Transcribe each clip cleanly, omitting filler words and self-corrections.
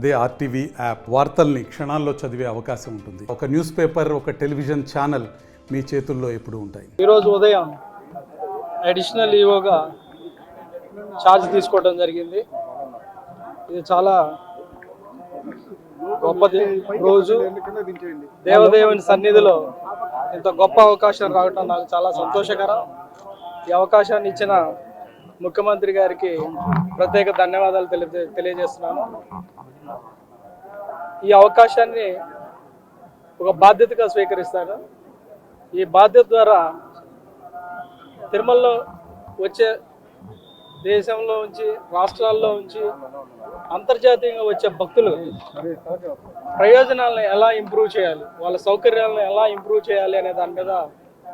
అదే RTV app వార్తల్ని క్షణాల్లో చదివే అవకాశం ఉంటుంది. ఒక న్యూస్ పేపర్, ఒక టెలివిజన్ ఛానల్ మీ చేతుల్లో ఎప్పుడూ ఉంటాయి. ఈరోజు ఉదయం అడిషనల్ ఈఓగా ఛార్జ్ తీసుకోవడం జరిగింది. ఇది చాలా గొప్పది రోజు. దేవదేవుని సన్నిధిలో ఇంత గొప్ప అవకాశం రావటం నాకు చాలా సంతోషకరం. ఈ అవకాశాన్ని ఇచ్చిన ముఖ్యమంత్రి గారికి ప్రత్యేక ధన్యవాదాలు తెలియజేస్తున్నాను. ఈ అవకాశాన్ని ఒక బాధ్యతగా స్వీకరిస్తాను. ఈ బాధ్యత ద్వారా తిరుమలలో వచ్చే దేశంలో ఉంచి, రాష్ట్రాల్లో ఉంచి, అంతర్జాతీయంగా వచ్చే భక్తులు ప్రయోజనాలను ఎలా ఇంప్రూవ్ చేయాలి, వాళ్ళ సౌకర్యాలను ఎలా ఇంప్రూవ్ చేయాలి అనే దాని మీద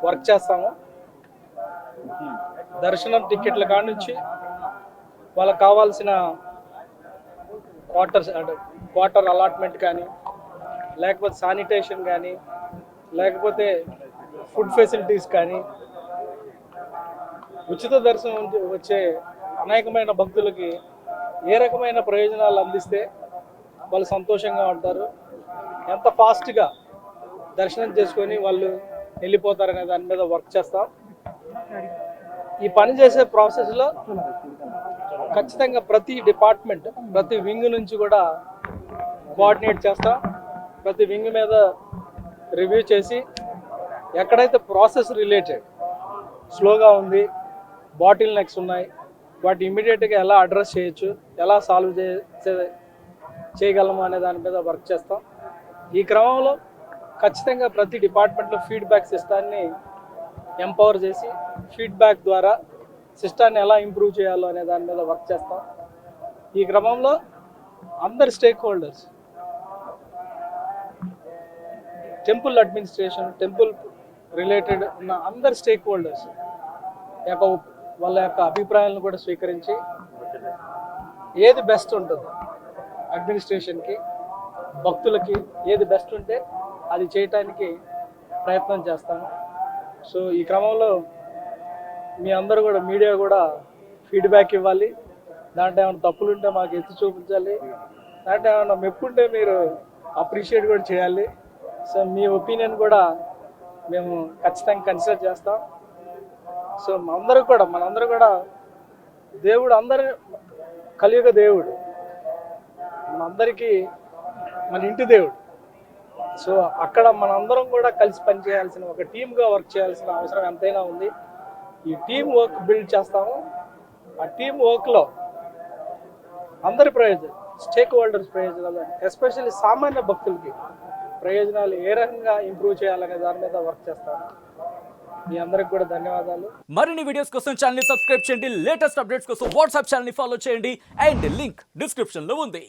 వర్క్ చేస్తాము. దర్శనం టికెట్ల కాడ నుంచి వాళ్ళకి కావాల్సిన క్వార్టర్ అలాట్మెంట్ కానీ, లేకపోతే శానిటేషన్ కానీ, లేకపోతే ఫుడ్ ఫెసిలిటీస్ కానీ, ఉచిత దర్శనం వచ్చే అనేకమైన భక్తులకి ఏ రకమైన ప్రయోజనాలు అందిస్తే వాళ్ళు సంతోషంగా ఉంటారు, ఎంత ఫాస్ట్గా దర్శనం చేసుకొని వాళ్ళు వెళ్ళిపోతారనే దాని మీద వర్క్ చేస్తాం. ఈ పని చేసే ప్రాసెస్లో ఖచ్చితంగా ప్రతి డిపార్ట్మెంట్, ప్రతి వింగ్ నుంచి కూడా కోఆర్డినేట్ చేస్తాం. ప్రతి వింగ్ మీద రివ్యూ చేసి ఎక్కడైతే ప్రాసెస్ రిలేటెడ్ స్లోగా ఉంది, బాటిల్ నెక్స్ ఉన్నాయి, వాటి ఇమ్మీడియట్గా ఎలా అడ్రస్ చేయొచ్చు, ఎలా సాల్వ్ చేయగలము అనే దాని మీద వర్క్ చేస్తాం. ఈ క్రమంలో ఖచ్చితంగా ప్రతి డిపార్ట్మెంట్లో ఫీడ్బ్యాక్ సిస్టాన్ని ఎంపవర్ చేసి ఫీడ్బ్యాక్ ద్వారా సిస్టాన్ని ఎలా ఇంప్రూవ్ చేయాలో అనే దాని మీద వర్క్ చేస్తాం. ఈ క్రమంలో అందరి stake holders, temple administration, temple related ఉన్న అందరి స్టేక్ హోల్డర్స్ వాళ్ళ యొక్క అభిప్రాయాలను కూడా స్వీకరించి ఏది బెస్ట్ ఉంటుంది అడ్మినిస్ట్రేషన్కి, భక్తులకి ఏది బెస్ట్ ఉంటే అది చేయటానికి ప్రయత్నం చేస్తాను. సో ఈ క్రమంలో మీ అందరూ కూడా, మీడియా కూడా ఫీడ్బ్యాక్ ఇవ్వాలి. దాంట్లో ఏమైనా తప్పులు ఉంటే మాకు ఎత్తి చూపించాలి, దాంట్లో ఏమైనా మెప్పుంటే మీరు అప్రిషియేట్ కూడా చేయాలి. సో మీ ఒపీనియన్ కూడా మేము ఖచ్చితంగా కన్సిడర్ చేస్తాం. సో మనందరూ కూడా దేవుడు, అందరి కలియుగ దేవుడు, మనందరికీ మన ఇంటి దేవుడు. సో అక్కడ మనందరం కూడా కలిసి పనిచేయాల్సిన, ఒక టీమ్గా వర్క్ చేయాల్సిన అవసరం ఎంతైనా ఉంది. ఈ టీం వర్క్ బిల్డ్ చేస్తాము. ఆ టీం వర్క్లో అందరి ప్రయోజనం, స్టేక్ హోల్డర్స్ ప్రయోజనాలు, ఎస్పెషల్లీ సామాన్య భక్తులకి ప్రయోజనాలు ఏ రకంగా ఇంప్రూవ్ చేయాలనే దాని మీద వర్క్ చేస్తాము. మీ అందరికి కూడా ధన్యవాదాలు. మరిన్ని వీడియోస్ కోసం ఛానల్ ని సబ్స్క్రైబ్ చేయండి. లేటెస్ట్ అప్డేట్స్ కోసం వాట్సాప్ ఛానల్ ని ఫాలో చేయండి. అండ్ లింక్ డిస్క్రిప్షన్ లో ఉంది.